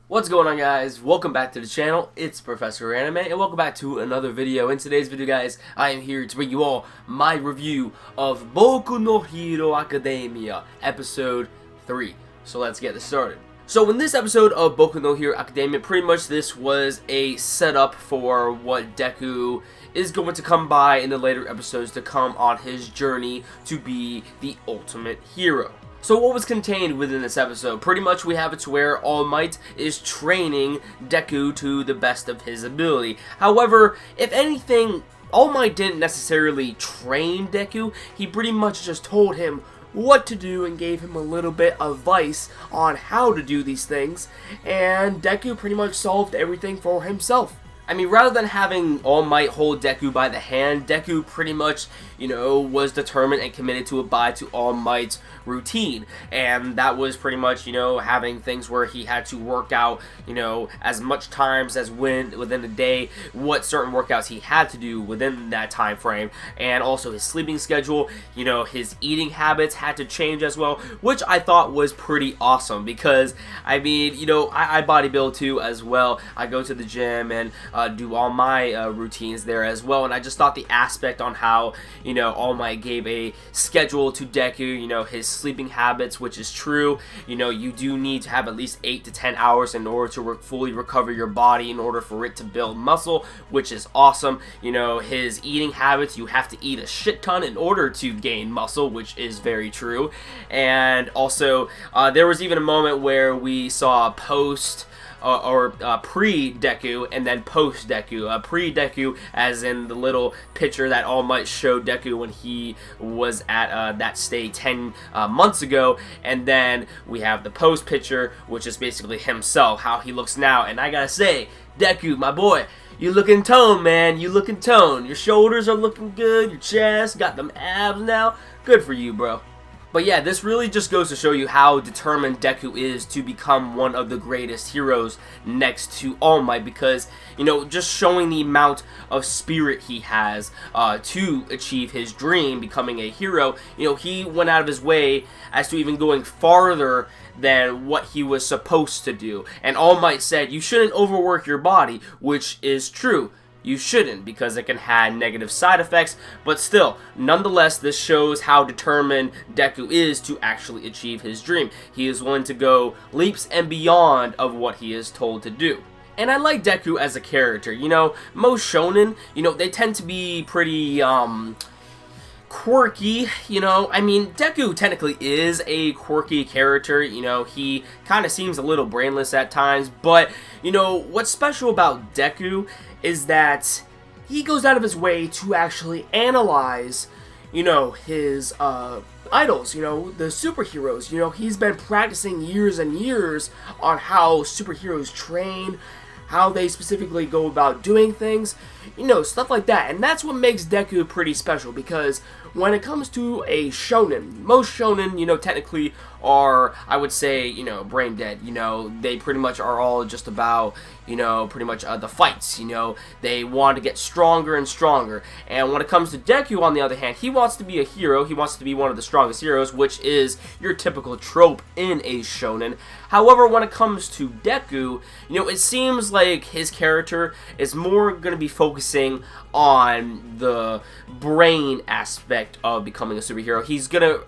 What's going on, guys? Welcome back to the channel. It's Professor Anime, and welcome back to another video. In today's video, guys, I am here to bring you all my review of Boku no Hero Academia, episode 3. So let's get this started. So in this episode of Boku no Hero Academia, pretty much this was a setup for what Deku is going to come by in the later episodes to come on his journey to be the ultimate hero. So what was contained within this episode? Pretty much we have it to where All Might is training Deku to the best of his ability. However, if anything, All Might didn't necessarily train Deku. He pretty much just told him what to do and gave him a little bit of advice on how to do these things. And Deku pretty much solved everything for himself. I mean, rather than having All Might hold Deku by the hand, Deku pretty much, was determined and committed to abide to All Might's routine. And that was pretty much, having things where he had to work out, as much times as within a day, what certain workouts he had to do within that time frame. And also his sleeping schedule, his eating habits had to change as well, which I thought was pretty awesome because, I mean, I bodybuild too as well. I go to the gym and do all my routines there as well, and I just thought the aspect on how All Might gave a schedule to Deku, his sleeping habits, which is true. You do need to have at least 8 to 10 hours in order to fully recover your body in order for it to build muscle, which is awesome. His eating habits, you have to eat a shit ton in order to gain muscle, which is very true. And also there was even a moment where we saw pre-Deku and then post-Deku. Pre-Deku as in the little picture that All Might showed Deku when he was at that state 10 months ago, and then we have the post picture, which is basically himself, how he looks now. And I gotta say, Deku, my boy, you looking toned, man. You looking toned. Your shoulders are looking good, your chest, got them abs now. Good for you, bro. But yeah, this really just goes to show you how determined Deku is to become one of the greatest heroes next to All Might, because, just showing the amount of spirit he has to achieve his dream, becoming a hero, he went out of his way as to even going farther than what he was supposed to do. And All Might said, you shouldn't overwork your body, which is true. You shouldn't, because it can have negative side effects, but still, nonetheless, this shows how determined Deku is to actually achieve his dream. He is willing to go leaps and beyond of what he is told to do. And I like Deku as a character. Most shonen, they tend to be pretty, quirky, I mean, Deku technically is a quirky character, he kind of seems a little brainless at times, but, what's special about Deku is that he goes out of his way to actually analyze, his, idols, the superheroes, he's been practicing years and years on how superheroes train, how they specifically go about doing things, stuff like that. And that's what makes Deku pretty special, because when it comes to a shonen, most shonen, technically are, I would say, brain dead. They pretty much are all just about, pretty much the fights. They want to get stronger and stronger. And when it comes to Deku, on the other hand, he wants to be a hero. He wants to be one of the strongest heroes, which is your typical trope in a shonen. However, when it comes to Deku, it seems like his character is more going to be focusing on the brain aspect of becoming a superhero. He's gonna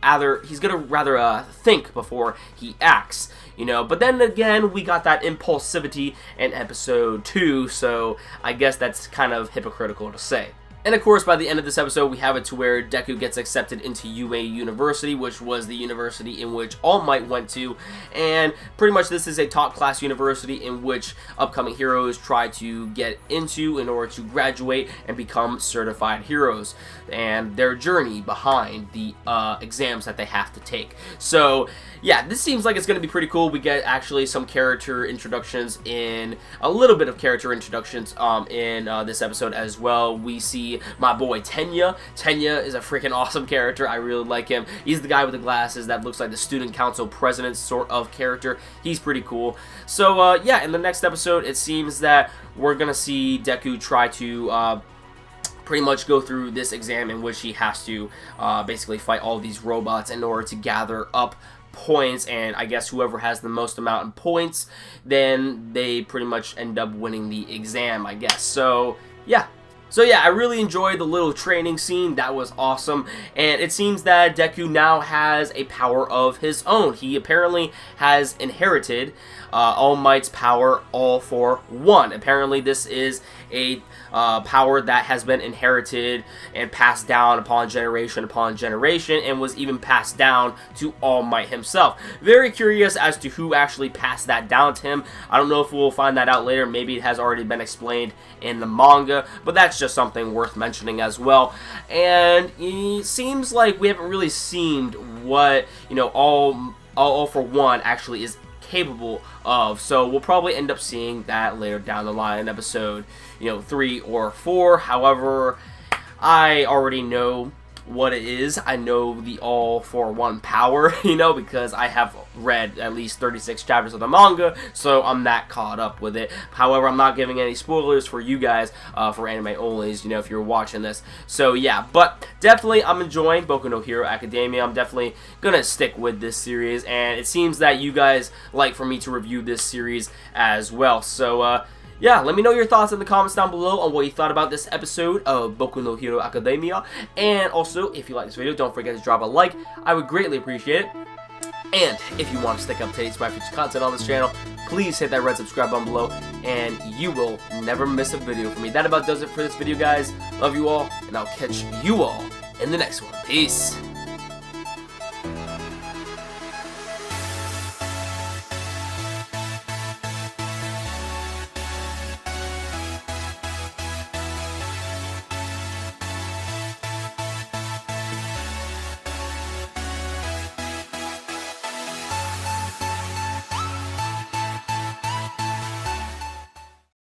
rather think before he acts, But then again, we got that impulsivity in episode 2, so I guess that's kind of hypocritical to say. And of course, by the end of this episode, we have it to where Deku gets accepted into UA University, which was the university in which All Might went to. And pretty much this is a top class university in which upcoming heroes try to get into in order to graduate and become certified heroes, and their journey behind the exams that they have to take. So yeah, this seems like it's going to be pretty cool. We get actually some character introductions, a little bit of character introductions in this episode as well. We see my boy Tenya. Tenya is a freaking awesome character. I really like him. He's the guy with the glasses that looks like the student council president sort of character. He's pretty cool. So yeah, in the next episode, it seems that we're going to see Deku try to pretty much go through this exam in which he has to basically fight all these robots in order to gather up points, and I guess whoever has the most amount in points, then they pretty much end up winning the exam, I guess. So yeah. I really enjoyed the little training scene. That was awesome. And it seems that Deku now has a power of his own. He apparently has inherited All Might's power all for one. Apparently this is a power that has been inherited and passed down upon generation and was even passed down to All Might himself. Very curious as to who actually passed that down to him. I don't know if we'll find that out later. Maybe it has already been explained in the manga, but that's just something worth mentioning as well. And it seems like we haven't really seen what, you know, all for one actually is capable of, so we'll probably end up seeing that later down the line in episode, you know, 3 or 4. However, I already know what it is. I know the all for one power, you know, because I have read at least 36 chapters of the manga, so I'm that caught up with it. However, I'm not giving any spoilers for you guys, for anime onlys, you know, if you're watching this. So yeah, but definitely I'm enjoying Boku no Hero Academia. I'm definitely gonna stick with this series, and it seems that you guys like for me to review this series as well. So yeah, let me know your thoughts in the comments down below on what you thought about this episode of Boku no Hero Academia. And also, if you like this video, don't forget to drop a like. I would greatly appreciate it. And if you want to stick up to date with my future content on this channel, please hit that red subscribe button below, and you will never miss a video from me. That about does it for this video, guys. Love you all, and I'll catch you all in the next one. Peace.